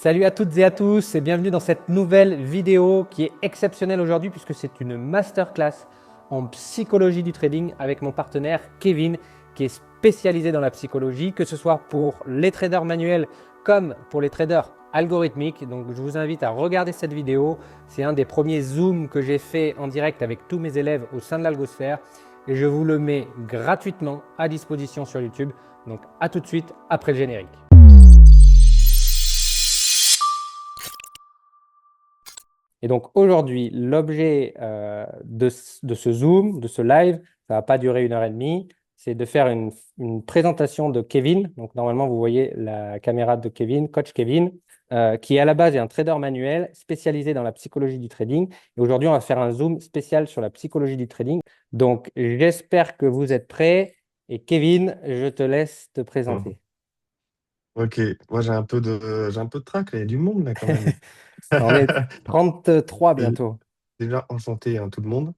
Salut à toutes et à tous et bienvenue dans cette nouvelle vidéo qui est exceptionnelle aujourd'hui puisque c'est une masterclass en psychologie du trading avec mon partenaire Kevin qui est spécialisé dans la psychologie, que ce soit pour les traders manuels comme pour les traders algorithmiques. Donc je vous invite à regarder cette vidéo. C'est un des premiers zooms que j'ai fait en direct avec tous mes élèves au sein de l'Algosphère et je vous le mets gratuitement à disposition sur YouTube. Donc à tout de suite après le générique. Et donc aujourd'hui, l'objet de ce Zoom, de ce live, ça ne va pas durer 1 heure et demie, c'est de faire une présentation de Kevin. Donc normalement, vous voyez la caméra de Kevin, coach Kevin, qui à la base est un trader manuel spécialisé dans la psychologie du trading. Et aujourd'hui, on va faire un Zoom spécial sur la psychologie du trading. Donc j'espère que vous êtes prêts. Et Kevin, je te laisse te Mhm. présenter. Ok, moi j'ai un peu de trac, là, il y a du monde là quand même. On est 33 Et bientôt. déjà enchanté hein, tout le monde.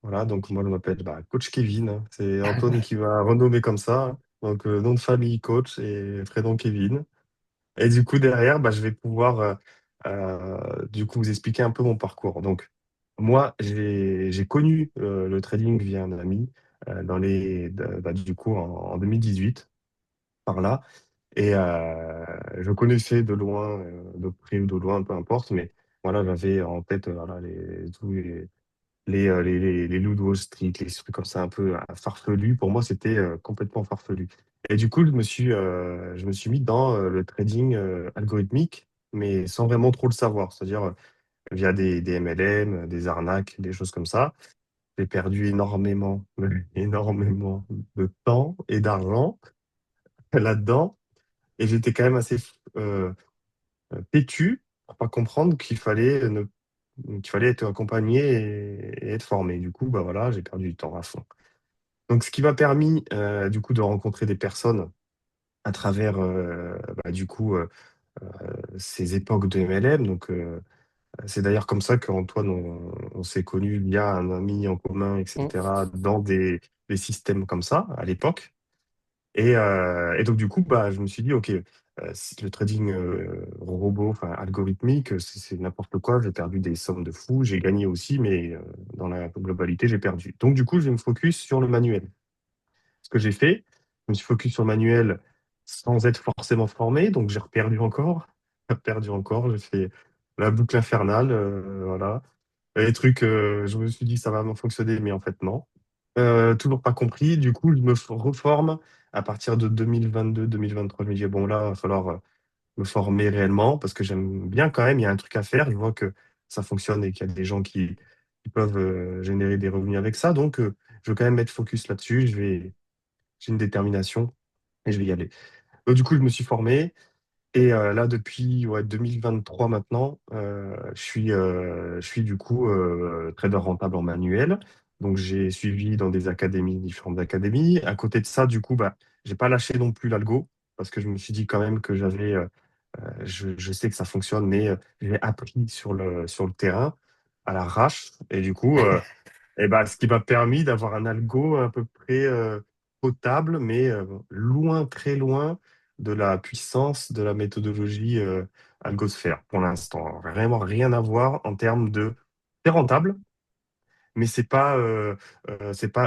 Voilà, donc moi je m'appelle Coach Kevin, hein. C'est Antoine qui va renommer comme ça, hein. Donc nom de famille Coach et prénom Kevin. Et du coup derrière, je vais pouvoir du coup vous expliquer un peu mon parcours. Donc moi j'ai connu le trading via un ami du coup en 2018 par là. Et je connaissais de loin, de près ou de loin, peu importe, mais voilà, j'avais en tête voilà, les loups de Wall Street, les trucs comme ça un peu farfelus. Pour moi, c'était complètement farfelu. Et du coup, je me suis mis dans le trading algorithmique, mais sans vraiment trop le savoir, c'est-à-dire via des MLM, des arnaques, des choses comme ça. J'ai perdu énormément, énormément de temps et d'argent là-dedans. Et j'étais quand même assez euh, têtu pour pas comprendre qu'il fallait être accompagné et être formé. Du coup, voilà, j'ai perdu du temps à fond. Donc, ce qui m'a permis du coup de rencontrer des personnes à travers du coup ces époques de MLM. Donc, c'est d'ailleurs comme ça qu'Antoine, on s'est connus via un ami en commun, Mm. etc., dans des systèmes comme ça à l'époque. Et donc, du coup, je me suis dit, OK, le trading robot, enfin algorithmique, c'est n'importe quoi. J'ai perdu des sommes de fou. J'ai gagné aussi, mais dans la globalité, j'ai perdu. Donc, du coup, je vais me focus sur le manuel. Ce que j'ai fait, je me suis focus sur le manuel sans être forcément formé. Donc, j'ai perdu encore. Perdu encore. J'ai fait la boucle infernale. Voilà. Les trucs, je me suis dit, ça va fonctionner, mais en fait, non. Toujours pas compris. Du coup, je me reforme à partir de 2022-2023. Je me dis, bon, là, il va falloir me former réellement parce que j'aime bien quand même. Il y a un truc à faire. Je vois que ça fonctionne et qu'il y a des gens qui peuvent générer des revenus avec ça. Donc, je veux quand même mettre focus là-dessus. J'ai une détermination et je vais y aller. Donc, du coup, je me suis formé. Et là, depuis ouais, 2023 maintenant, je suis du coup trader rentable en manuel. Donc, j'ai suivi dans des académies, différentes académies. À côté de ça, du coup, j'ai pas lâché non plus l'algo parce que je me suis dit quand même que je sais que ça fonctionne, mais j'ai appris sur le terrain à l'arrache. Et du coup, ce qui m'a permis d'avoir un algo à peu près potable, mais loin, très loin de la puissance de la méthodologie algosphère pour l'instant. Vraiment rien à voir en termes de... C'est rentable, mais c'est pas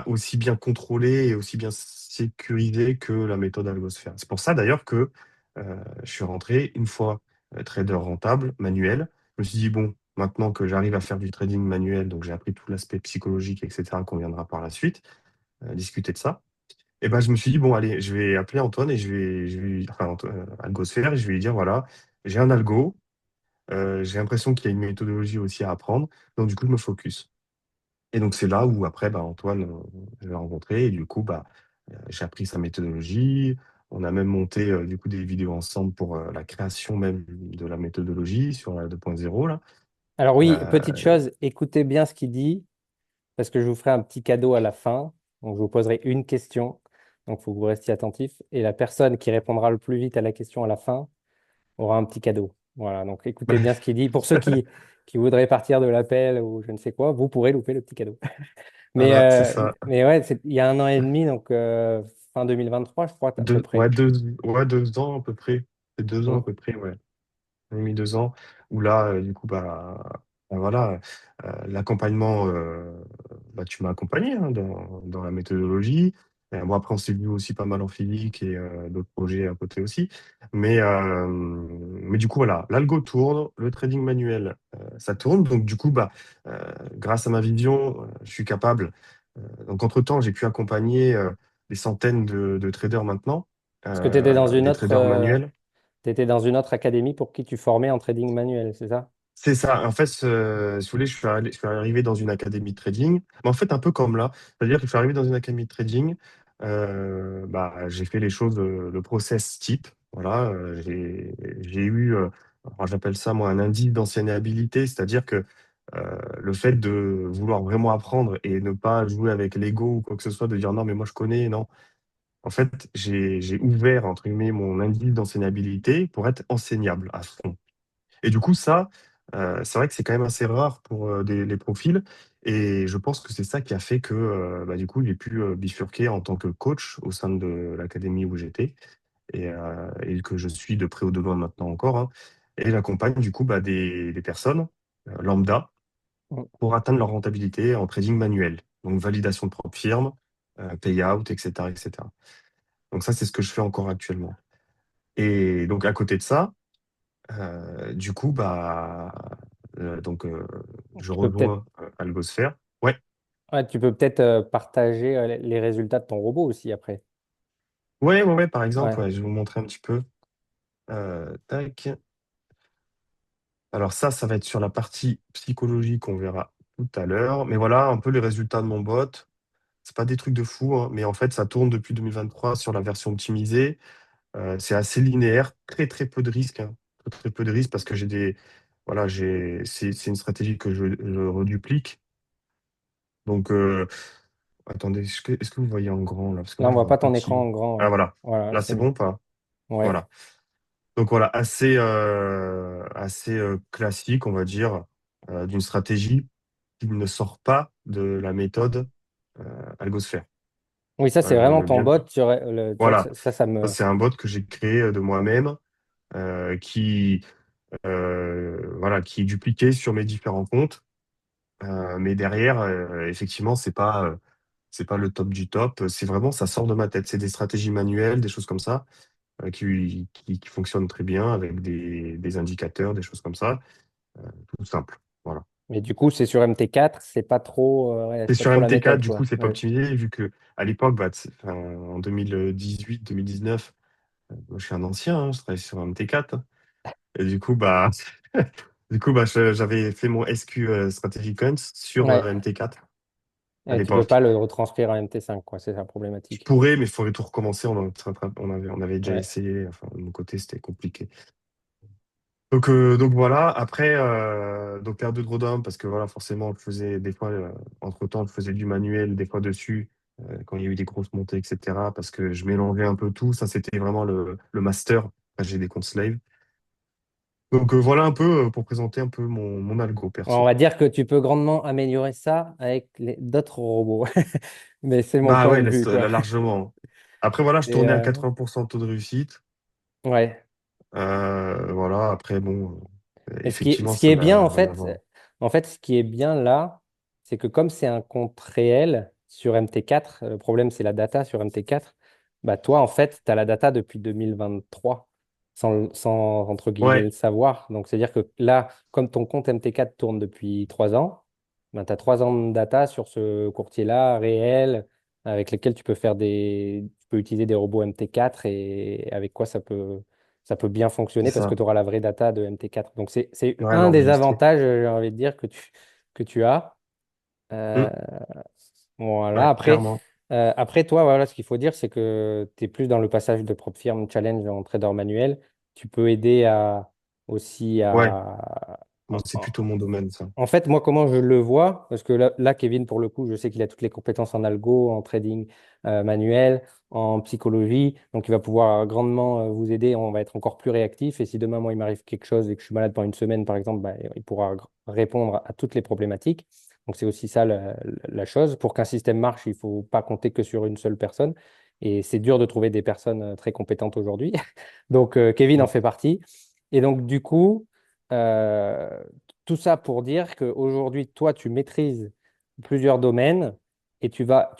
aussi bien contrôlé et aussi bien sécurisé que la méthode algosphère. C'est pour ça d'ailleurs que je suis rentré une fois trader rentable, manuel. Je me suis dit, bon, maintenant que j'arrive à faire du trading manuel, donc j'ai appris tout l'aspect psychologique, etc., qu'on viendra par la suite discuter de ça. Et je me suis dit, bon, allez, je vais appeler Antoine et enfin, Algosphère, et je vais lui dire, voilà, j'ai un algo, j'ai l'impression qu'il y a une méthodologie aussi à apprendre, donc du coup, je me focus. Et donc, c'est là où après, Antoine, je l'ai rencontré et du coup, j'ai appris sa méthodologie. On a même monté du coup des vidéos ensemble pour la création même de la méthodologie sur la 2.0 là. Alors oui, petite Euh, chose, écoutez bien ce qu'il dit, parce que je vous ferai un petit cadeau à la fin. Donc, je vous poserai une question. Donc, il faut que vous restiez attentif. Et la personne qui répondra le plus vite à la question à la fin aura un petit cadeau. Voilà, donc écoutez bien ce qu'il dit. Pour ceux qui voudraient partir de l'appel ou je ne sais quoi, vous pourrez louper le petit cadeau. Mais, voilà, c'est euh, ça. mais ouais, il y a 1 an et demi, donc fin 2023, je crois, à peu Ouais, près. 2 ans à peu près. C'est 2 ans à peu près, ouais. un an et demi, 2 ans, où là, du coup, voilà, l'accompagnement, tu m'as accompagné hein, dans la méthodologie. Bon, après, on s'est vu aussi pas mal en physique et d'autres projets à côté aussi. Mais du coup, voilà, l'algo tourne, le trading manuel, ça tourne. Donc, du coup, grâce à ma vision, je suis capable. Donc, entre-temps, j'ai pu accompagner des centaines de traders maintenant, Parce que tu étais dans une des autre, traders manuels. t'étais dans une autre académie pour qui tu formais en trading manuel, c'est ça? C'est ça. En fait, si vous voulez, je suis arrivé dans une académie de trading. Mais en fait, un peu comme là. C'est-à-dire que je suis arrivé dans une académie de trading. J'ai fait les choses, le process type. Voilà. J'ai eu, alors j'appelle ça moi un indice d'anciennabilité. C'est-à-dire que le fait de vouloir vraiment apprendre et ne pas jouer avec l'ego ou quoi que ce soit, de dire non, mais moi je connais, non. En fait, j'ai ouvert, entre guillemets, mon indice d'enseignabilité pour être enseignable à fond. Et du coup, ça, c'est vrai que c'est quand même assez rare pour les profils. Et je pense que c'est ça qui a fait que, du coup, j'ai pu bifurquer en tant que coach au sein de l'académie où j'étais et que je suis de près ou de loin maintenant encore, hein. Et j'accompagne du coup des personnes lambda Mm. pour atteindre leur rentabilité en trading manuel. Donc, validation de propre firme, payout, etc., etc. Donc, ça, c'est ce que je fais encore actuellement. Et donc, à côté de ça, du coup, donc, je Tu peux peut-être rejoins Algosphère. Ouais, ouais, tu peux peut-être partager les résultats de ton robot aussi après. ouais, par exemple, Ouais. ouais, je vais vous montrer un petit peu. Tac. Alors ça va être sur la partie psychologie qu'on verra tout à l'heure. Mais voilà un peu les résultats de mon bot. C'est pas des trucs de fou, hein, mais en fait, ça tourne depuis 2023 sur la version optimisée. C'est assez linéaire, très très peu de risques, hein. Très, très peu de risques parce que voilà, c'est une stratégie que je reduplique. Donc, attendez, est-ce que vous voyez en grand là? Parce que Là, moi, on je voit vois en pas ton écran petit. en grand. Ah, Ouais. voilà. Voilà, Là, c'est c'est mieux. bon ou pas? Ouais. Voilà. Donc, voilà, assez classique, on va dire, d'une stratégie qui ne sort pas de la méthode Algosphère. Oui, ça, c'est vraiment ton Bien, bot. Tu vois, voilà. ça Ça, me. c'est un bot que j'ai créé de moi-même qui, voilà, qui est dupliqué sur mes différents comptes. Mais derrière, effectivement, c'est pas le top du top. C'est vraiment, ça sort de ma tête. C'est des stratégies manuelles, des choses comme ça, qui fonctionnent très bien avec des indicateurs, des choses comme ça. Tout simple. Voilà. Mais du coup, c'est sur MT4, c'est pas trop, ouais, Et c'est pas sur trop la MT4, méthode, du coup, quoi. c'est pas Ouais. optimisé, vu que à l'époque, enfin, en 2018, 2019, moi, je suis un ancien, hein, je travaille sur MT4. Et du coup, j'avais fait mon SQ Strategy Cons sur Ouais. MT4 à Et tu peux l'époque. pas le retranscrire en MT5, quoi. C'est la Je problématique. pourrais, mais il faudrait tout recommencer. On avait déjà Ouais. essayé. Enfin, de mon côté, c'était compliqué. Donc voilà. Après, donc perte de drawdown, parce que voilà, forcément, je faisais des fois, entre-temps, je faisais du manuel, des fois dessus, quand il y a eu des grosses montées, etc. Parce que je mélangeais un peu tout. Ça, c'était vraiment le master. Après, j'ai des comptes slave. Donc voilà un peu pour présenter un peu mon algo On perso. va dire que tu peux grandement améliorer ça avec d'autres robots. Mais c'est mon Bah point ouais, de vue, quoi. là, largement. Après, voilà, je Et, tournais à 80% de taux de réussite. ouais. Voilà, après, bon, Et effectivement, ce qui ça est bien, n'a rien à voir. en fait, ce qui est bien là, c'est que comme c'est un compte réel sur MT4, le problème, c'est la data sur MT4, bah, toi, en fait, tu as la data depuis 2023, sans, entre guillemets, le Ouais, savoir. Donc, c'est-à-dire que là, comme ton compte MT4 tourne depuis 3 ans, bah, tu as 3 ans de data sur ce courtier-là, réel, avec lequel tu peux utiliser des robots MT4 et avec quoi ça peut bien c'est fonctionner parce que ça. tu auras la vraie data de MT4. Donc, c'est Ouais, un des l'enregistrer. avantages, j'ai envie de dire, que tu as. Euh, Hmm, voilà. ouais, clairement. Après, toi, voilà, ce qu'il faut dire, c'est que tu es plus dans le passage de propre firme challenge en trader manuel. Tu peux aider aussi Ouais, à. moi, c'est plutôt mon domaine, ça. En fait, moi, comment je le vois, parce que Kevin, pour le coup, je sais qu'il a toutes les compétences en algo, en trading manuel, en psychologie, donc il va pouvoir grandement vous aider, on va être encore plus réactif, et si demain, moi, il m'arrive quelque chose et que je suis malade pendant une semaine, par exemple, bah, il pourra répondre à toutes les problématiques. Donc c'est aussi ça la chose. Pour qu'un système marche, il ne faut pas compter que sur une seule personne, et c'est dur de trouver des personnes très compétentes aujourd'hui. Donc Kevin en Hmm, fait partie. Et donc, du coup, euh, tout ça pour dire qu'aujourd'hui, toi, tu maîtrises plusieurs domaines et tu vas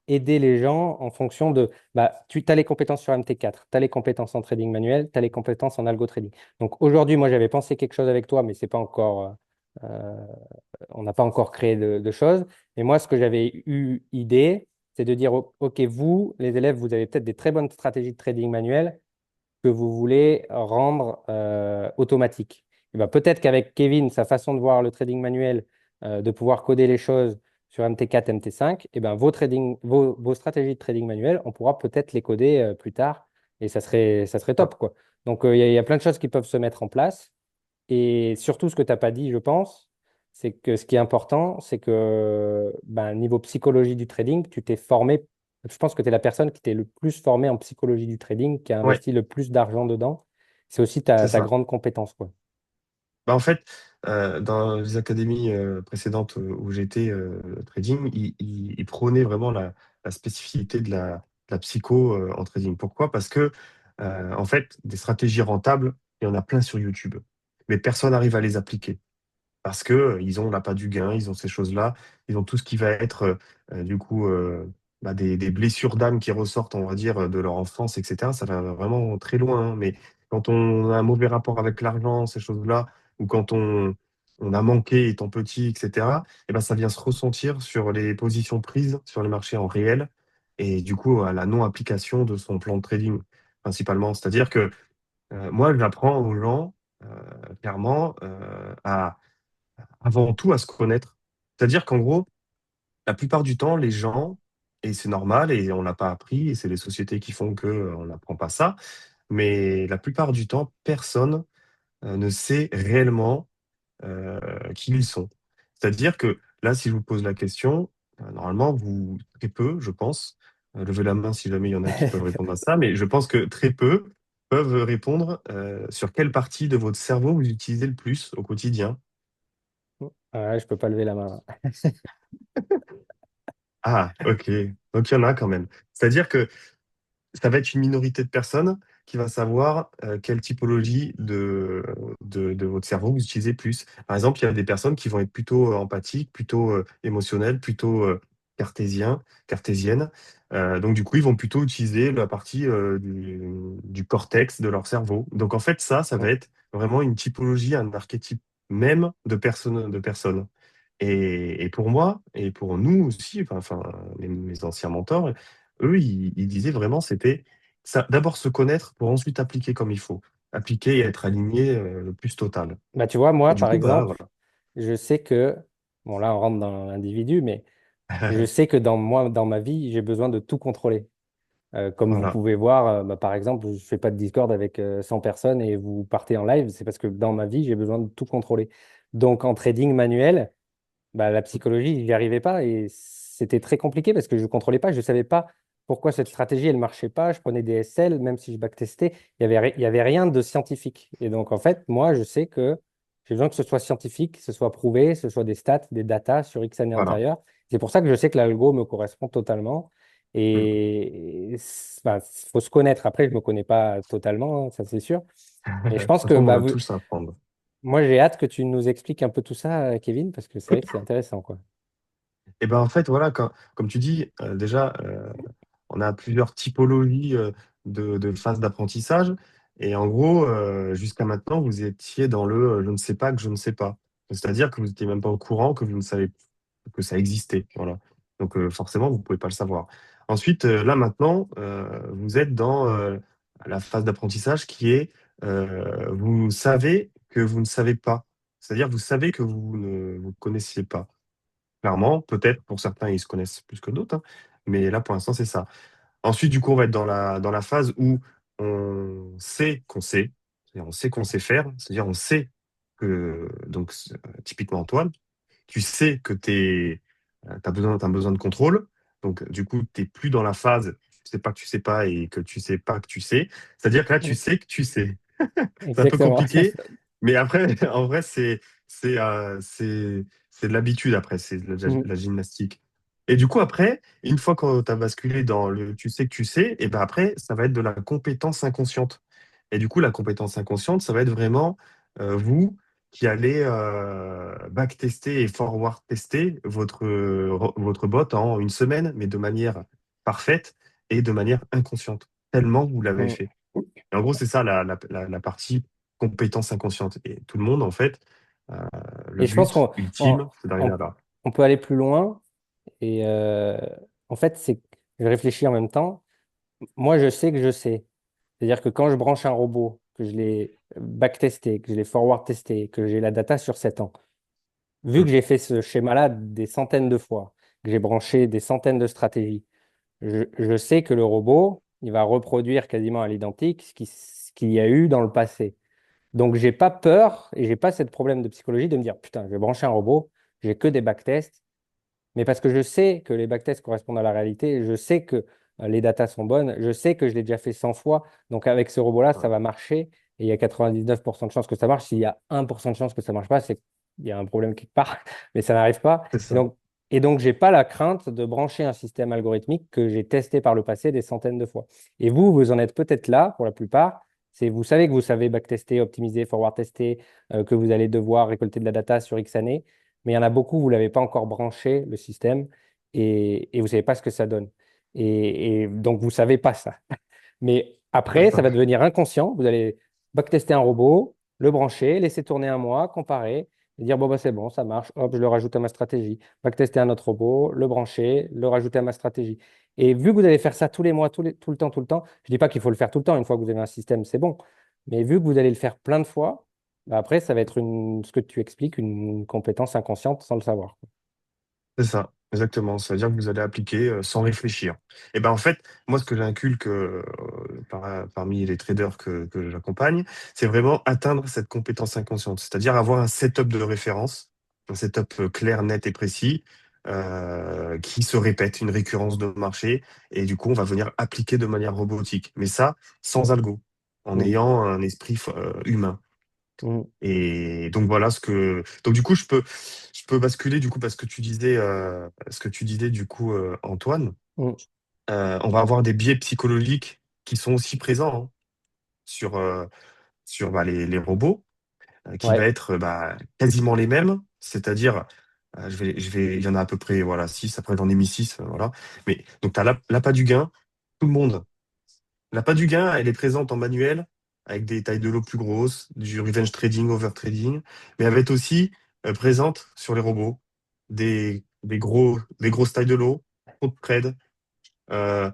aider les gens en fonction de, bah, tu as les compétences sur MT4, tu as les compétences en trading manuel, tu as les compétences en algo trading. Donc aujourd'hui, moi, j'avais pensé quelque chose avec toi, mais c'est pas encore, on n'a pas encore créé de choses. Et moi, ce que j'avais eu idée, c'est de dire, OK, vous, les élèves, vous avez peut-être des très bonnes stratégies de trading manuel que vous voulez rendre automatique. Et ben, peut-être qu'avec Kevin, sa façon de voir le trading manuel, de pouvoir coder les choses sur MT4, MT5, et ben, vos stratégies de trading manuel, on pourra peut-être les coder plus tard et ça serait Ouais, top, quoi. Donc, il y a plein de choses qui peuvent se mettre en place. Et surtout, ce que tu n'as pas dit, je pense, c'est que ce qui est important, c'est que ben, niveau psychologie du trading, tu t'es formé. Je pense que tu es la personne qui t'est le plus formée en psychologie du trading, qui a ouais, investi le plus d'argent dedans. C'est aussi ta, c'est ta ça. grande compétence, quoi. Bah, en fait, dans les académies précédentes où j'étais trading, ils prônaient vraiment la spécificité de la psycho en trading. Pourquoi? Parce que, en fait, des stratégies rentables, il y en a plein sur YouTube, mais personne n'arrive à les appliquer. Parce que ils ont l'appât du gain, ils ont ces choses-là, ils ont tout ce qui va être, du coup, bah, des blessures d'âme qui ressortent, on va dire, de leur enfance et cetera. Ça va vraiment très loin, hein, mais quand on a un mauvais rapport avec l'argent, ces choses-là, ou quand on a manqué étant petit et cetera, et ben, ça vient se ressentir sur les positions prises sur les marchés en réel et du coup, à la non-application de son plan de trading, principalement. C'est-à-dire que, moi, j'apprends aux gens, clairement, à avant tout à se connaître. C'est-à-dire qu'en gros, la plupart du temps, les gens, et c'est normal, et on l'a pas appris, et c'est les sociétés qui font que on n'apprend pas ça, mais la plupart du temps, personne ne sait réellement qui ils sont. C'est-à-dire que là, si je vous pose la question, normalement, vous, très peu, je pense, levez la main si jamais il y en a qui peuvent répondre à ça, mais je pense que très peu peuvent répondre sur quelle partie de votre cerveau vous utilisez le plus au quotidien. Ouais, je peux pas lever la main. Ah, ok. Donc il y en a quand même. C'est-à-dire que ça va être une minorité de personnes qui va savoir quelle typologie de votre cerveau vous utilisez plus. Par exemple, il y a des personnes qui vont être plutôt empathiques, plutôt émotionnelles, plutôt cartésiennes. Donc du coup, ils vont plutôt utiliser la partie du cortex de leur cerveau. Donc en fait, ça va être vraiment une typologie, un archétype même de personnes. Et pour moi, et pour nous aussi, enfin, mes anciens mentors, eux, ils disaient vraiment, c'était ça, d'abord se connaître pour ensuite appliquer comme il faut. Appliquer et être aligné le plus total. Bah, tu vois, Et moi, du par coup, bah exemple, voilà. je sais que, bon, là, on rentre dans l'individu, mais je sais que dans ma vie, j'ai besoin de tout contrôler. Comme vous Voilà. pouvez voir, bah, par exemple, je ne fais pas de Discord avec 100 personnes et vous partez en live, c'est parce que dans ma vie, j'ai besoin de tout contrôler. Donc, en trading manuel, bah, la psychologie, je n'y arrivais pas et c'était très compliqué parce que je ne contrôlais pas, je ne savais pas pourquoi cette stratégie, elle ne marchait pas. Je prenais des SL, même si je backtestais, il y avait rien de scientifique. Et donc, en fait, moi, je sais que j'ai besoin que ce soit scientifique, que ce soit prouvé, que ce soit des stats, des datas sur X années Voilà. antérieures. C'est pour ça que je sais que l'algo me correspond totalement. Mm. Et bah, faut se connaître. Après, je ne me connais pas totalement, hein, ça c'est sûr. Mais je De toute pense que façon, on bah, va tous apprendre. moi, j'ai hâte que tu nous expliques un peu tout ça, Kevin, parce que c'est vrai que c'est intéressant, quoi. Et ben en fait, voilà, comme tu dis, déjà, on a plusieurs typologies de phases d'apprentissage. Et en gros, jusqu'à maintenant, vous étiez dans le je ne sais pas que je ne sais pas. C'est-à-dire que vous n'étiez même pas au courant que vous ne savez que ça existait. Voilà. Donc forcément, vous ne pouvez pas le savoir. Ensuite, là maintenant, vous êtes dans la phase d'apprentissage qui est vous savez que vous ne savez pas. C'est-à-dire vous savez que vous ne vous connaissiez pas. Clairement, peut-être pour certains, ils se connaissent plus que d'autres, hein, mais là, pour l'instant, c'est ça. Ensuite, du coup, on va être dans la phase où on sait qu'on sait, c'est-à-dire on sait qu'on sait faire, c'est-à-dire on sait que, donc, typiquement Antoine, tu sais que tu as besoin de contrôle, donc du coup, tu n'es plus dans la phase tu sais pas que tu sais pas et que tu sais pas que tu sais, c'est-à-dire que là, tu Mm. sais que tu sais. C'est un peu Exactement. compliqué, mais après, en vrai, c'est de l'habitude après, c'est de Mm. la gymnastique. Et du coup, après, une fois que tu as basculé dans le tu sais que tu sais, et ben après, ça va être de la compétence inconsciente. Et du coup, la compétence inconsciente, ça va être vraiment vous qui allez backtester et forward tester votre bot en une semaine, mais de manière parfaite et de manière inconsciente, tellement vous l'avez Mm. fait. Et en gros, c'est ça la partie compétence inconsciente. Et tout le monde, en fait, euh, le Et je pense but qu'on on, ultime, c'est d'arriver on- à là. on peut aller plus loin. Et en fait, je réfléchis en même temps. Moi, je sais que je sais. C'est-à-dire que quand je branche un robot, que je l'ai backtesté, que je l'ai forward testé, que j'ai la data sur 7 ans, vu que Mm. j'ai fait ce schéma-là des centaines de fois, que j'ai branché des centaines de stratégies, je sais que le robot, il va reproduire quasiment à l'identique ce qu'il y a eu dans le passé. Donc, j'ai pas peur et j'ai pas ce problème de psychologie de me dire, putain, je vais brancher un robot, j'ai que des backtests, mais parce que je sais que les backtests correspondent à la réalité, je sais que les datas sont bonnes, je sais que je l'ai déjà fait 100 fois, donc avec ce robot-là, ça Ouais. va marcher, et il y a 99% de chances que ça marche. S'il y a 1% de chances que ça marche pas, c'est qu'il y a un problème quelque part, mais ça n'arrive pas. C'est Et ça. donc, et donc, j'ai pas la crainte de brancher un système algorithmique que j'ai testé par le passé des centaines de fois. Et vous, vous en êtes peut-être là pour la plupart. C'est vous savez que vous savez backtester, optimiser, forward tester, que vous allez devoir récolter de la data sur X années, mais il y en a beaucoup, vous ne l'avez pas encore branché, le système, et vous ne savez pas ce que ça donne. Et donc, vous ne savez pas ça. Mais après, ça D'accord. va devenir inconscient. Vous allez backtester un robot, le brancher, laisser tourner un mois, comparer, et dire, bon, bah, c'est bon, ça marche, hop, je le rajoute à ma stratégie. Backtester un autre robot, le brancher, le rajouter à ma stratégie. Et vu que vous allez faire ça tous les mois, tout le temps, je ne dis pas qu'il faut le faire tout le temps, une fois que vous avez un système, c'est bon. Mais vu que vous allez le faire plein de fois, bah, après, ça va être ce que tu expliques, une compétence inconsciente sans le savoir. C'est ça, exactement. Ça veut dire que vous allez appliquer sans réfléchir. Et ben en fait, moi, ce que j'inculque parmi les traders que j'accompagne, c'est vraiment atteindre cette compétence inconsciente, c'est-à-dire avoir un setup de référence, un setup clair, net et précis, qui se répète, une récurrence de marché, et du coup, on va venir appliquer de manière robotique. Mais ça, sans algo, en Mm, ayant un esprit humain. mm, Et donc voilà ce que. Donc du coup, je peux basculer du coup parce que ce que tu disais du coup, Antoine. mm. On va avoir des biais psychologiques qui sont aussi présents hein, sur les robots, qui va Ouais, être quasiment les mêmes. C'est-à-dire, il y en a à peu près voilà 6. Après j'en ai mis 6. Voilà. Mais donc tu as l'appât du gain. Tout le monde. L'appât du gain, elle est présente en manuel, avec des tailles de lot plus grosses, du revenge trading, over trading, mais elle va être aussi présente sur les robots, des grosses tailles de lot, trop de trades, euh,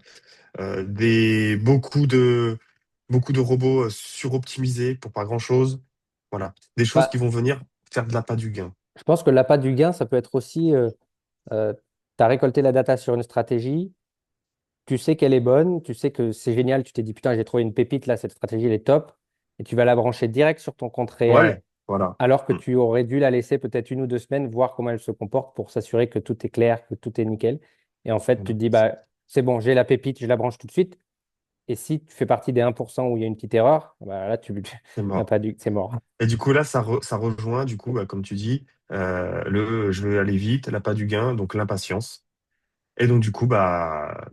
beaucoup de robots suroptimisés pour pas grand-chose. Voilà, des choses qui bah, vont venir faire de l'appât du gain. je pense que l'appât du gain, ça peut être aussi, tu as récolté la data sur une stratégie, tu sais qu'elle est bonne, tu sais que c'est génial, tu t'es dit, putain, j'ai trouvé une pépite là, cette stratégie, elle est top, et tu vas la brancher direct sur ton compte réel, Ouais, voilà. alors que Mm. tu aurais dû la laisser peut-être 1 ou 2 semaines, voir comment elle se comporte pour s'assurer que tout est clair, que tout est nickel. Et en fait, tu Voilà. te dis, bah, c'est bon, j'ai la pépite, je la branche tout de suite. Et si tu fais partie des 1% où il y a une petite erreur, bah là, C'est t'as mort. pas c'est mort. Et du coup, là, ça rejoint, du coup, comme tu dis, je veux aller vite, l'appât du gain, donc l'impatience. Et donc, du coup, voilà,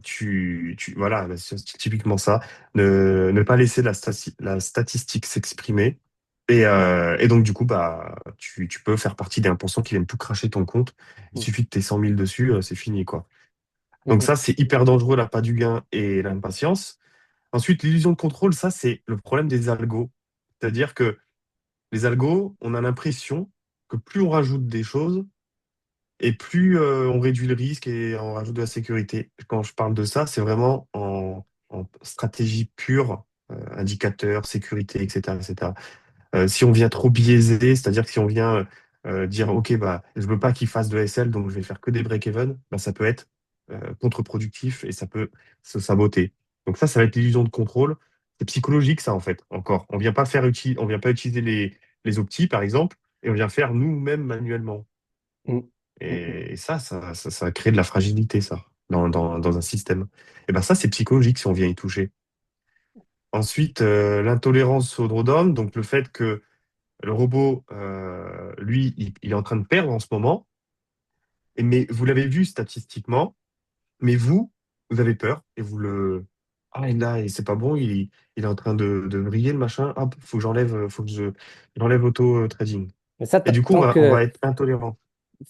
c'est typiquement ça, ne pas laisser la statistique s'exprimer. Et donc, du coup, tu peux faire partie des 1% qui viennent tout cracher ton compte. Il Mm. suffit que tu aies 100 000 dessus, c'est fini, quoi. Donc, Mhm. ça, c'est hyper dangereux, l'appât du gain et l'impatience. Ensuite, l'illusion de contrôle, ça, c'est le problème des algos. C'est-à-dire que les algos, on a l'impression que plus on rajoute des choses et plus on réduit le risque et on rajoute de la sécurité. Quand je parle de ça, c'est vraiment en stratégie pure, indicateur, sécurité, etc., etc. Si on vient trop biaisé, c'est-à-dire que si on vient dire, OK, je veux pas qu'il fasse de SL, donc je vais faire que des break-even, ça peut être contre-productif et ça peut se saboter. Donc ça va être l'illusion de contrôle. C'est psychologique, ça, en fait, encore. On vient pas utiliser les optis, par exemple, et on vient faire nous-mêmes manuellement. Mm. Mm. Et ça crée de la fragilité, ça, dans un système. Et ça, c'est psychologique si on vient y toucher. Ensuite, l'intolérance au drawdown, donc le fait que le robot, lui, il est en train de perdre en ce moment, mais vous l'avez vu statistiquement, mais vous avez peur et Ah, et là, et c'est pas bon, il est en train de vriller le machin. Hop, faut que j'enlève auto-trading. Mais ça, Et du coup, on va être intolérant.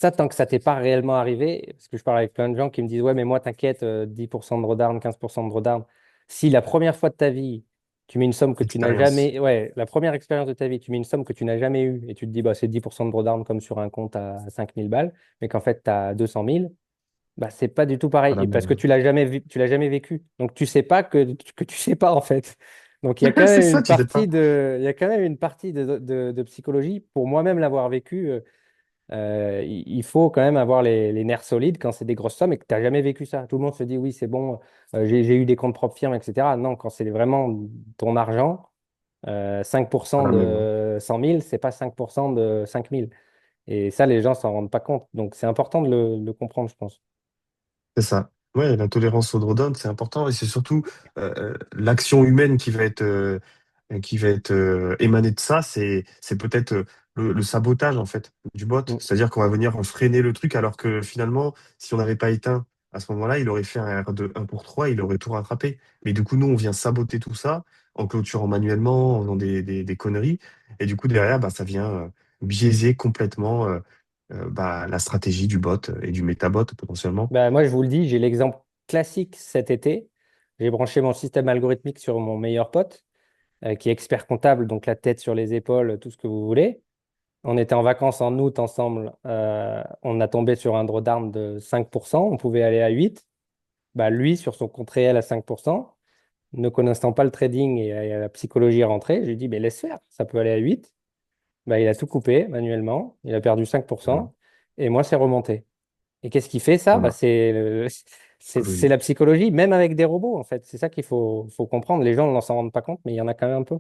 tant que ça t'est pas réellement arrivé, parce que je parle avec plein de gens qui me disent, ouais, mais moi, t'inquiète, 10% de drawdown, 15% de drawdown. Si la première fois de ta vie, tu mets une somme que tu n'as Expérience. jamais, ouais, la première expérience de ta vie, tu mets une somme que tu n'as jamais eue et tu te dis, bah, c'est 10% de drawdown comme sur un compte à 5000 balles, mais qu'en fait, tu as 200 000, bah, c'est pas du tout pareil. Pas la Et parce que même. tu l'as jamais vécu. Donc, tu sais pas que tu sais pas, en fait. Donc, il y a quand C'est même ça, une tu sais pas. partie il y a quand même une partie de psychologie pour moi-même l'avoir vécu. Il faut quand même avoir les nerfs solides quand c'est des grosses sommes et que tu n'as jamais vécu ça. Tout le monde se dit oui, c'est bon, j'ai eu des comptes propres firmes, etc. Non, quand c'est vraiment ton argent, Pas 5% la même, hein. de 100 000, c'est pas 5% de 5 000. Et ça, les gens s'en rendent pas compte. Donc, c'est important de le comprendre, je pense. C'est ça. Ouais, la tolérance au drawdown, c'est important. Et c'est surtout l'action humaine qui va être émanée de ça, c'est peut-être le sabotage en fait du bot. Mm. C'est-à-dire qu'on va venir en freiner le truc alors que finalement, si on n'avait pas éteint à ce moment-là, il aurait fait un R de 1 pour 3, il aurait tout rattrapé. Mais du coup, nous, on vient saboter tout ça en clôturant manuellement, en faisant des conneries. Et du coup, derrière, bah, ça vient biaiser complètement bah, la stratégie du bot et du métabot potentiellement. Bah, moi, je vous le dis, j'ai l'exemple classique cet été. J'ai branché mon système algorithmique sur mon meilleur pote, qui est expert comptable, donc la tête sur les épaules, tout ce que vous voulez. On était en vacances en août ensemble. On a tombé sur un drawdown de 5%. On pouvait aller à 8. Bah, lui, sur son compte réel à 5%, ne connaissant pas le trading et la psychologie rentrée, je lui ai dit, mais laisse faire, ça peut aller à 8. Bah, il a tout coupé manuellement. Il a perdu Voilà. 5%. Et moi, c'est remonté. Et qu'est-ce qui fait ça? Bah, Voilà. c'est Psychologie. la psychologie, même avec des robots, en fait. C'est ça faut comprendre. Les gens ne s'en rendent pas compte, mais il y en a quand même un peu.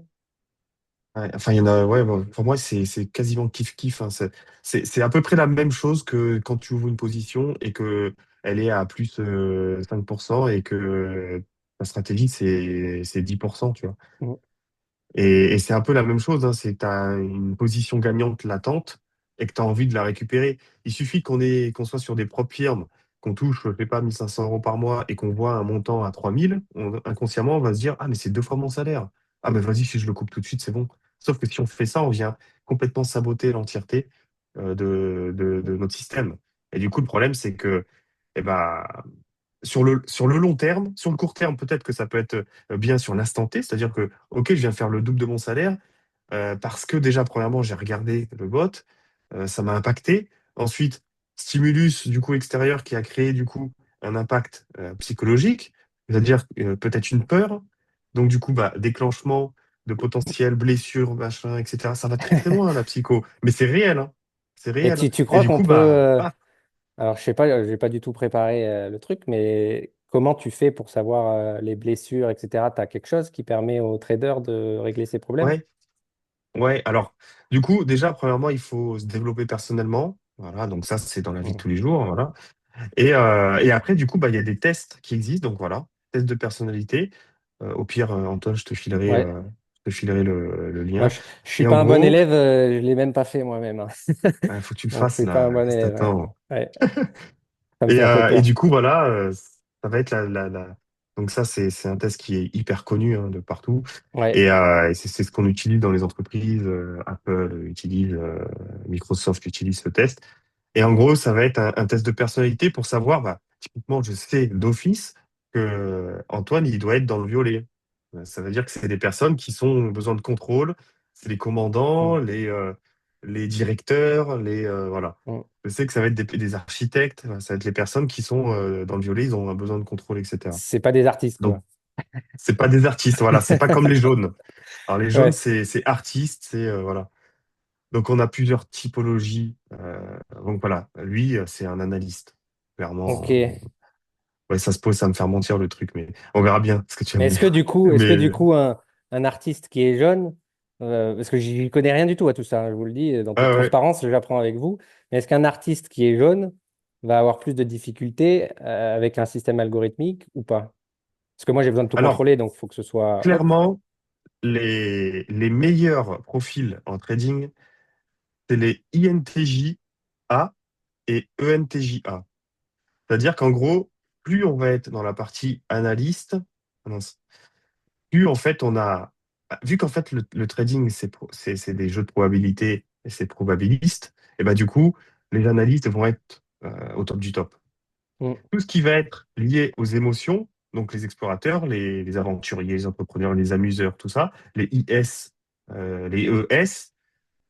Ouais, enfin, il y en a, ouais, bon, pour moi, c'est quasiment kiff-kiff, hein. C'est à peu près la même chose que quand tu ouvres une position et que elle est à plus 5% et que ta stratégie, c'est 10%, tu vois. Mm. Et c'est un peu la même chose, hein, c'est que tu as une position gagnante latente et que tu as envie de la récupérer. Il suffit qu'on soit sur des propres firmes, qu'on touche, je sais pas, 1 500 € par mois et qu'on voit un montant à 3 000, inconsciemment, on va se dire, ah, mais c'est 2 fois mon salaire. Ah, mais vas-y, si je le coupe tout de suite, c'est bon. Sauf que si on fait ça, on vient complètement saboter l'entièreté de notre système. Et du coup, le problème, c'est que eh ben, sur le long terme, sur le court terme, peut-être que ça peut être bien sur l'instant T, c'est-à-dire que, OK, je viens faire le double de mon salaire parce que déjà, premièrement, j'ai regardé le bot, ça m'a impacté. Ensuite, stimulus du coup extérieur qui a créé du coup un impact psychologique, c'est-à-dire peut-être une peur. Donc du coup, bah, déclenchement de potentielles blessures, machin, etc. Ça va très très loin la psycho, mais c'est réel, hein. C'est Et réel, hein. tu Et crois du qu'on coup, peut. bah, paf. Alors, je sais pas, j'ai pas du tout préparé le truc, mais comment tu fais pour savoir les blessures, etc. Tu as quelque chose qui permet aux traders de régler ces problèmes? Ouais, ouais. Alors, du coup, déjà, premièrement, il faut se développer personnellement. Voilà, donc ça, c'est dans la vie de Mm. tous les jours. Voilà. Et après, du coup, bah, il y a des tests qui existent. Donc voilà, tests de personnalité. Au pire, Antoine, Ouais. je te filerai le Moi, lien. je suis Et en pas un bon gros, élève, je l'ai même pas fait moi-même, hein. il faut que tu le Donc, je fasses suis pas un là. bon Reste à élève. Ouais. temps. Ouais. Ça me Et, fait un peu euh, et peur. du coup, voilà, ça va être Donc ça, c'est un test qui est hyper connu hein, de partout. Ouais. Et c'est ce qu'on utilise dans les entreprises. Apple utilise, Microsoft utilise ce test. Et en gros, ça va être un test de personnalité pour savoir, bah, typiquement, je sais d'office que Antoine, il doit être dans le violet. Ça veut dire que c'est des personnes qui ont besoin de contrôle. C'est les commandants, Mm. les directeurs, voilà. Mm. Je sais que ça va être des architectes, ça va être les personnes qui sont dans le violet, ils ont un besoin de contrôle, etc. C'est pas des artistes, Donc, quoi. c'est pas des artistes, voilà, c'est pas comme les jaunes. Alors, les jaunes, Ouais. c'est artistes, voilà. Donc, on a plusieurs typologies. Donc, voilà, lui, c'est un analyste. Ok. Clairement, ouais, ça se pose, ça va me faire mentir le truc, mais on verra bien ce que tu vas Mais me dire. est-ce que Mais du coup, un artiste qui est jeune, parce que j'y connais rien du tout à tout ça, hein, je vous le dis, dans toute ouais, ouais. transparence, j'apprends avec vous, mais est-ce qu'un artiste qui est jeune va avoir plus de difficultés avec un système algorithmique ou pas? Parce que moi, j'ai besoin de tout Alors, contrôler, donc il faut que ce soit hop. clairement, les meilleurs profils en trading, c'est les INTJ-A et ENTJ-A. C'est-à-dire qu'en gros, plus on va être dans la partie analyste, mince. Plus en fait on a, vu qu'en fait le trading c'est des jeux de probabilité et c'est probabiliste, et bah du coup les analystes vont être au top du top. Mm. Tout ce qui va être lié aux émotions, donc les explorateurs, les aventuriers, les entrepreneurs, les amuseurs, tout ça, les IS, les ES,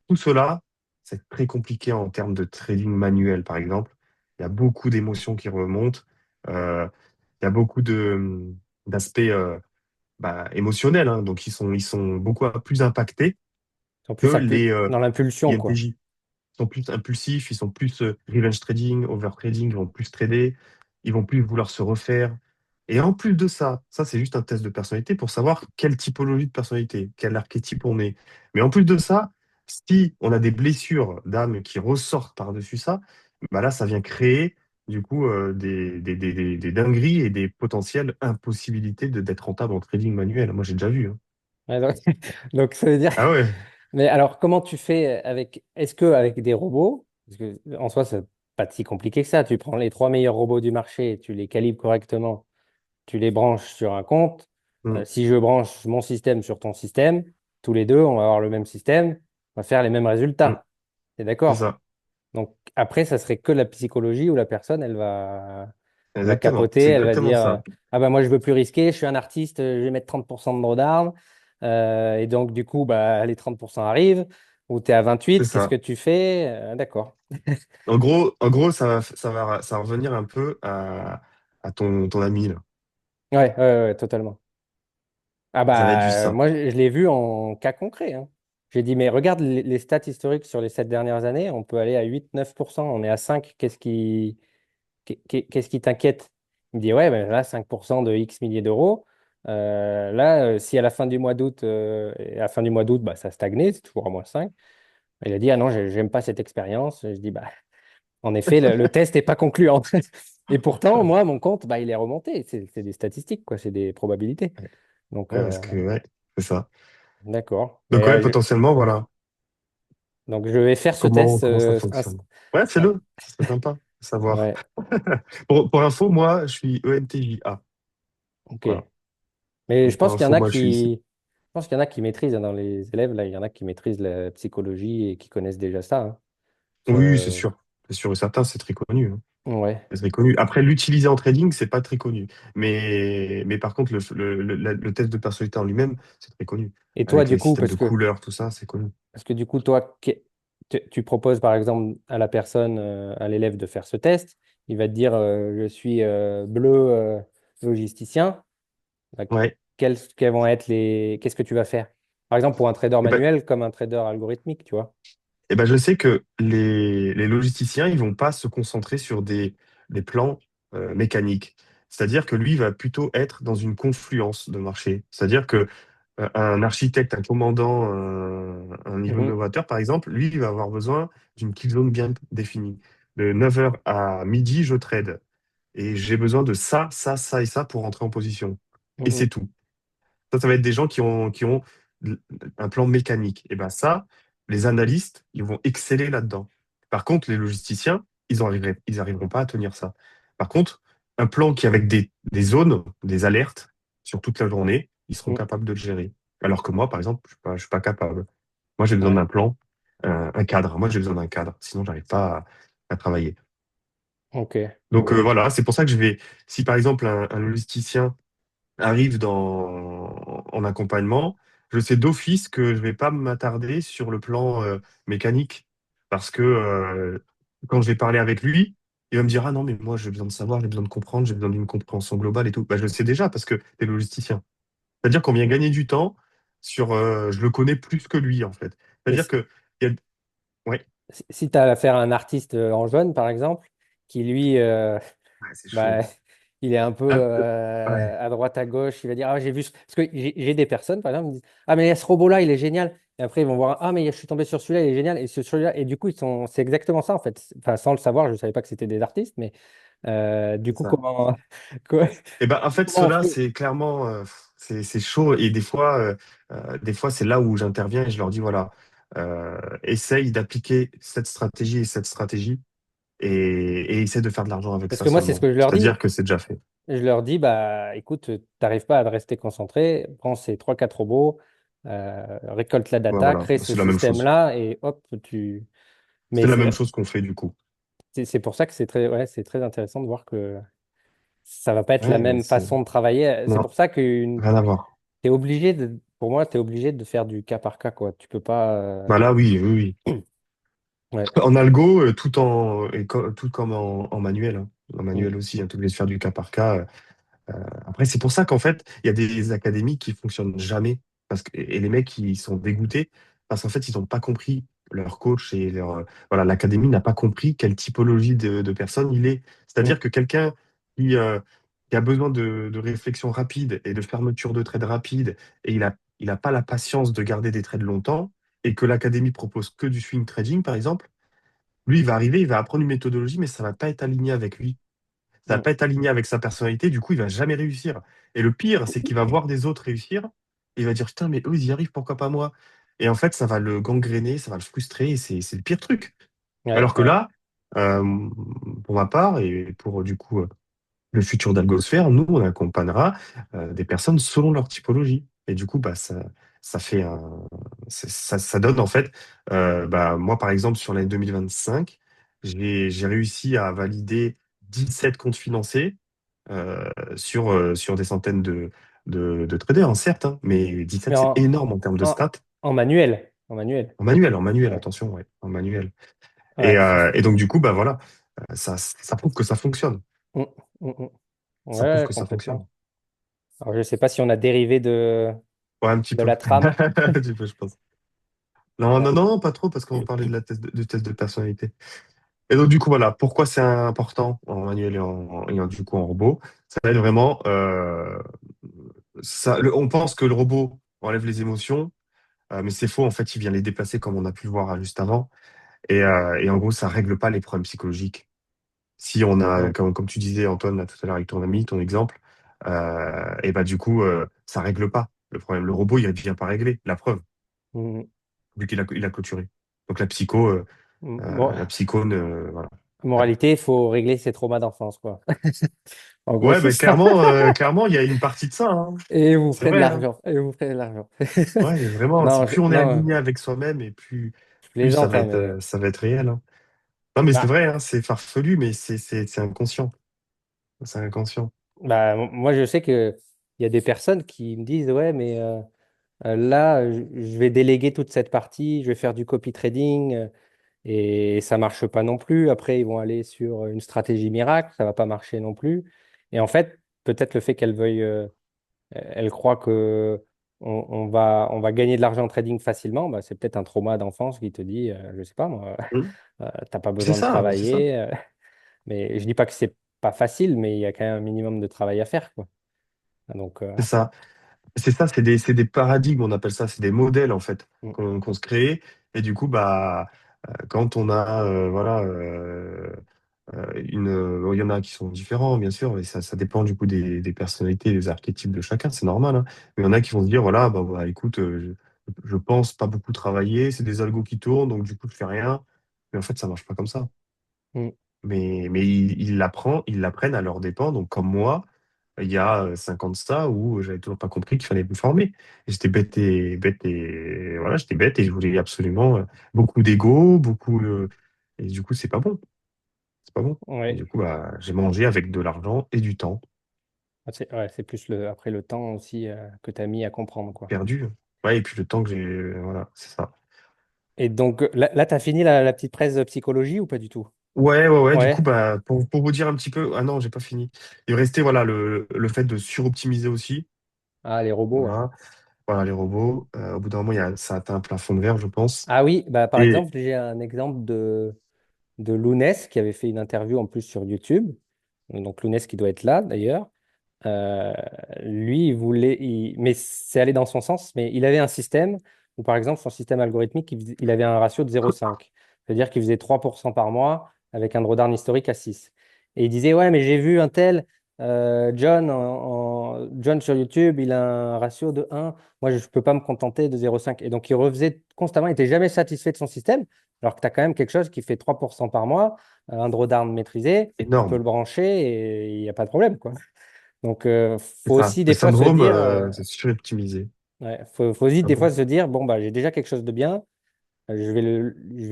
tout cela, c'est très compliqué en termes de trading manuel, par exemple. Il y a beaucoup d'émotions qui remontent. Euh, il y a beaucoup d'aspects émotionnels, hein. Donc ils sont beaucoup plus impactés Ils sont que plus les dans l'impulsion, quoi. INTJ. Ils sont plus impulsifs, ils sont plus revenge trading, over trading, ils vont plus trader, ils vont plus vouloir se refaire. Et en plus de ça, ça c'est juste un test de personnalité pour savoir quelle typologie de personnalité, quel archétype on est. Mais en plus de ça, si on a des blessures d'âme qui ressortent par-dessus ça, bah là ça vient créer du coup des dingueries et des potentielles impossibilités d'être rentable en trading manuel. Moi j'ai déjà vu, hein. Ouais, donc, donc, ça veut dire. Ah ouais. Mais alors, comment tu fais avec. Est-ce que avec des robots, parce que en soi, c'est pas si compliqué que ça, tu prends les trois meilleurs robots du marché, tu les calibres correctement, tu les branches sur un compte. Mm, Si je branche mon système sur ton système, tous les deux, on va avoir le même système, on va faire les mêmes mm, résultats. T'es c'est d'accord? ça. Donc après, ça serait que la psychologie où la personne, elle va Exactement. capoter, C'est elle va exactement dire ça. ah bah moi je veux plus risquer, je suis un artiste, je vais mettre 30% de drawdown. Et donc du coup, bah, les 30% arrivent, ou tu es à C'est 28, qu'est-ce que ça. tu fais? D'accord. En gros, ça va revenir un peu à ton ami, là. Ouais, ouais, ouais, totalement. Ah Ça va être juste bah ça. moi je l'ai vu en cas concret, hein. J'ai dit mais regarde les stats historiques sur les 7 dernières années, on peut aller à 8-9%, on est à 5, qu'est-ce qui t'inquiète? Il me dit, ouais, ben là, 5% de X milliers d'euros. Là, si à la fin du mois d'août, et à la fin du mois d'août, bah, ça stagnait, c'est toujours à -5. Il a dit, ah non, j'aime pas cette expérience. Je dis, bah, en effet, le test n'est pas concluant. Et pourtant, moi, mon compte, bah, il est remonté. C'est des statistiques, quoi, c'est des probabilités. Ouais, Donc, ouais, parce que, ouais, c'est ça. d'accord. Donc, ouais, potentiellement, voilà, Donc, je vais faire ce comment, test. comment ça fonctionne. Ouais, Ouais, fais-le. Ce serait sympa de savoir. ouais, Pour info, moi, je suis ENTJA. ok. Voilà. Mais je Donc, pour pense qu'il y en info, a moi, je suis ici. je pense qu'il y en a qui maîtrisent, hein, dans les élèves, là, il y en a qui maîtrisent la psychologie et qui connaissent déjà ça, hein. Oui, c'est Euh, sûr. C'est sûr et certain, c'est très connu, hein. ouais. C'est très connu. Après, l'utiliser en trading, c'est pas très connu. Mais par contre, le test de personnalité en lui-même, c'est très connu. Et toi, Avec du les coup, systèmes de couleurs, tout ça, c'est connu. parce que du coup, toi, tu proposes par exemple à la personne, à l'élève de faire ce test, il va te dire, je suis bleu logisticien. Bah, Ouais. quels vont être qu'est-ce que tu vas faire? Par exemple, pour un trader Et ben, manuel comme un trader algorithmique, tu vois. je sais que les logisticiens, ils vont pas se concentrer sur des plans mécaniques. C'est-à-dire que lui, il va plutôt être dans une confluence de marché. C'est-à-dire que un architecte, un commandant, un niveau Mhm, novateur, par exemple, lui, il va avoir besoin d'une kill zone bien définie. De 9h à midi, je trade. Et j'ai besoin de ça, ça, ça et ça pour rentrer en position. Et mhm, c'est tout. Ça va être des gens qui ont un plan mécanique. Et ben ça, les analystes, ils vont exceller là-dedans. Par contre, les logisticiens, ils arriveront pas à tenir ça. Par contre, un plan qui avec des zones, des alertes sur toute la journée, ils seront mhm. capables de le gérer. Alors que moi, par exemple, je suis pas capable. Moi, j'ai besoin Ouais, d'un plan, un cadre. Moi, j'ai besoin d'un cadre. Sinon, j'arrive pas à travailler. ok. Donc voilà, c'est pour ça que si par exemple un logisticien arrive en accompagnement, je sais d'office que je vais pas m'attarder sur le plan mécanique. Parce que quand je vais parler avec lui, il va me dire, ah non, mais moi j'ai besoin de savoir, j'ai besoin de comprendre, j'ai besoin d'une compréhension globale et tout. Bah, je le sais déjà parce que tu es logisticien. C'est-à-dire qu'on vient gagner du temps sur je le connais plus que lui, en fait. Mais C'est-à-dire que il y a... Ouais, si tu as affaire à un artiste en jaune, par exemple, qui lui, ouais, c'est bah, chaud. il est un peu Ah, ouais, à droite, à gauche. Il va dire, ah, j'ai vu. Parce que j'ai des personnes, par exemple, qui me disent, ah, mais il y a ce robot-là, il est génial. Et après, ils vont voir, ah, mais je suis tombé sur celui-là, il est génial. Et sur celui-là, et du coup, c'est exactement ça, en fait. Enfin, sans le savoir, je ne savais pas que c'était des artistes, mais du c'est coup, ça. co- Et ben, en fait, comment on cela, fait? c'est clairement, c'est chaud. Et des fois, c'est là où j'interviens et je leur dis, voilà, essaye d'appliquer cette stratégie et cette stratégie et essaie de faire de l'argent avec Parce ça que moi, c'est ce seulement. que je leur dis. C'est-à-dire que c'est déjà fait. je leur dis, bah, écoute, tu n'arrives pas à rester concentré, prends ces trois quatre robots, récolte la Ouais, data, voilà, crée ce c'est la même chose. système-là et hop, tu. Mais C'est la même chose qu'on fait du coup. c'est pour ça que c'est très intéressant de voir que ça va pas être la Ouais, même façon de travailler. C'est non, pour ça que rien à voir. t'es obligé pour moi, tu es obligé de faire du cas par cas, quoi. Tu peux pas. Bah là, oui, oui, oui. Ouais. En algo, tout comme en manuel, hein. En Mm. manuel aussi, hein, tu obligé de faire du cas par cas. Après, c'est pour ça qu'en fait, il y a des académies qui fonctionnent jamais. Et les mecs, ils sont dégoûtés parce qu'en fait, ils n'ont pas compris leur coach et voilà, l'académie n'a pas compris quelle typologie de personne il est. Mm. C'est-à-dire que quelqu'un qui, euh, qui a besoin de réflexion rapide et de fermeture de trade rapide et il a pas la patience de garder des trades longtemps et que l'académie propose que du swing trading, par exemple, lui, il va arriver, il va apprendre une méthodologie, mais ça va pas être aligné avec lui. Ça va Mm. pas être aligné avec sa personnalité, du coup, il va jamais réussir. Et le pire, c'est qu'il va voir des autres réussir, et il va dire, putain, mais eux, ils y arrivent, pourquoi pas moi? Et en fait, ça va le gangréner, ça va le frustrer, et c'est le pire truc. Ouais, Alors que ouais. là, euh, pour ma part, et pour du coup le futur d'Algosphère, nous, on accompagnera des personnes selon leur typologie. Et du coup, bah, ça fait ça donne en fait, bah, moi par exemple sur l'année 2025, j'ai réussi à valider 17 comptes financés sur des centaines de traders, hein, certes, hein, mais Mais 17 c'est énorme en termes de en, stats. en manuel. En manuel. En manuel, Ouais. attention, ouais, en manuel. Ouais. Et donc du coup, bah voilà, ça prouve que ça fonctionne. Mm. Mm, mm. Ça prouve Ouais, que ça fonctionne. complètement. Alors, je sais pas si on a dérivé Ouais, un petit de peu. la trame. Un petit peu, je pense. Non, Ouais. non, non, pas trop, parce qu'on parlait de de test de personnalité. Et donc, du coup, voilà, pourquoi c'est important en manuel du coup en robot? Ça va être vraiment, on pense que le robot enlève les émotions, mais c'est faux, en fait, il vient les déplacer comme on a pu le voir juste avant. Et en gros, ça règle pas les problèmes psychologiques. Si on a, Mm. comme tu disais, Antoine, là, tout à l'heure avec ton ami, ton exemple, et bah, du coup, ça règle pas le problème. Le robot, il vient pas régler, la preuve, Mm. vu il a clôturé. Donc, Bon, la psycho, voilà. moralité, il faut régler ses traumas d'enfance, quoi. En gros, Ouais, c'est bah, ça. clairement, il y a une partie de ça, hein. Et vous C'est ferez de vrai, hein. l'argent. Et vous ferez de l'argent. Ouais, vraiment, Non, plus on est non, aligné avec soi-même et je plus plaisante, hein, mais ça va être réel, hein. Non, mais c'est bah, vrai, hein, c'est farfelu, mais c'est inconscient. C'est inconscient. moi, je sais que il y a des personnes qui me disent, ouais, mais là, je vais déléguer toute cette partie, je vais faire du copy trading et ça marche pas non plus. Après, ils vont aller sur une stratégie miracle, ça va pas marcher non plus. Et en fait, peut-être le fait qu'elles veuillent elle croit que on va gagner de l'argent en trading facilement, bah, c'est peut-être un trauma d'enfance qui te dit, je sais pas moi, Hmm. t'as pas besoin de C'est ça, travailler. Mais je dis pas que c'est pas facile, mais il y a quand même un minimum de travail à faire, quoi. Donc, c'est ça. C'est ça, c'est des paradigmes, on appelle ça, c'est des modèles, en fait, mm, qu'on se crée. Et du coup, bah, quand on a, voilà, il y en a qui sont différents, bien sûr, et ça dépend du coup des personnalités, des archétypes de chacun, c'est normal, hein. Mais il y en a qui vont se dire, voilà, bah, écoute, je pense pas beaucoup travailler, c'est des algos qui tournent, donc du coup, je fais rien. Mais en fait, ça marche pas comme ça. mm, Mais ils l'apprennent à leur dépens. Donc, comme moi, il y a 5 ans de ça, où j'avais toujours pas compris qu'il fallait me former. Et j'étais bête et voilà, j'étais bête et je voulais absolument beaucoup d'ego, et du coup, c'est pas bon. C'est pas bon. Et ouais. du coup, bah, j'ai mangé avec de l'argent et du temps Ouais, c'est plus après le temps aussi que tu as mis à comprendre, quoi. perdu. Ouais, et puis le temps que j'ai, voilà, c'est ça. Et donc, là, tu as fini la petite presse de psychologie ou pas du tout? Ouais. Du coup, Ouais. bah, pour vous dire un petit peu, ah non, j'ai pas fini. Il restait, voilà, le fait de suroptimiser aussi. Ah, les robots, ouais. Voilà. Voilà, les robots. Au bout d'un moment, ça atteint un plafond de verre, je pense. Ah oui, bah, par Et exemple, j'ai un exemple de Lounès qui avait fait une interview en plus sur YouTube. Donc Lounès qui doit être là d'ailleurs. Euh, Lui, mais c'est allé dans son sens, mais il avait un système où par exemple son système algorithmique, il avait un ratio de 0,5. C'est-à-dire qu'il faisait 3% par mois avec un drawdown historique à 6. Et il disait, ouais, mais j'ai vu un tel John, John sur YouTube, il a un ratio de 1. Moi, je ne peux pas me contenter de 0,5. Et donc, il refaisait constamment, il n'était jamais satisfait de son système, alors que tu as quand même quelque chose qui fait 3% par mois, un drawdown maîtrisé, tu peux énorme. le brancher et il n'y a pas de problème, quoi. Donc, C'est faut ça. aussi Le des fois se syndrome, dire, c'est suroptimisé. ouais, faut aussi Ah des fois bon? se dire, bon, bah, j'ai déjà quelque chose de bien, je vais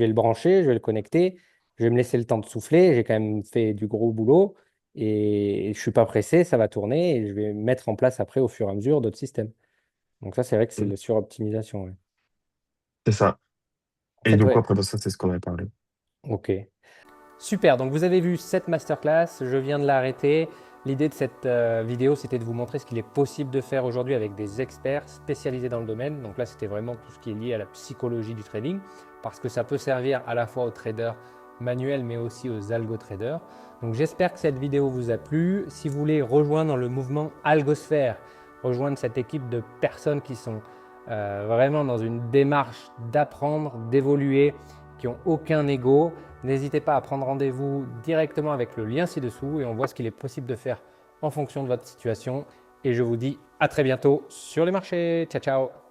le brancher, je vais le connecter, je vais me laisser le temps de souffler, j'ai quand même fait du gros boulot et je suis pas pressé, ça va tourner et je vais mettre en place après au fur et à mesure d'autres systèmes. Donc ça, c'est vrai que c'est de Mm. la suroptimisation. Ouais. C'est ça. En Et fait, donc, ouais. après, ça, c'est ce qu'on avait parlé. Ok. Super, donc vous avez vu cette masterclass, je viens de l'arrêter. L'idée de cette vidéo, c'était de vous montrer ce qu'il est possible de faire aujourd'hui avec des experts spécialisés dans le domaine. Donc là, c'était vraiment tout ce qui est lié à la psychologie du trading, parce que ça peut servir à la fois aux traders manuels, mais aussi aux algo-traders. Donc j'espère que cette vidéo vous a plu. Si vous voulez rejoindre le mouvement Algosphère, rejoindre cette équipe de personnes qui sont vraiment dans une démarche d'apprendre, d'évoluer, qui n'ont aucun ego, n'hésitez pas à prendre rendez-vous directement avec le lien ci-dessous et on voit ce qu'il est possible de faire en fonction de votre situation. Et je vous dis à très bientôt sur les marchés. Ciao, ciao!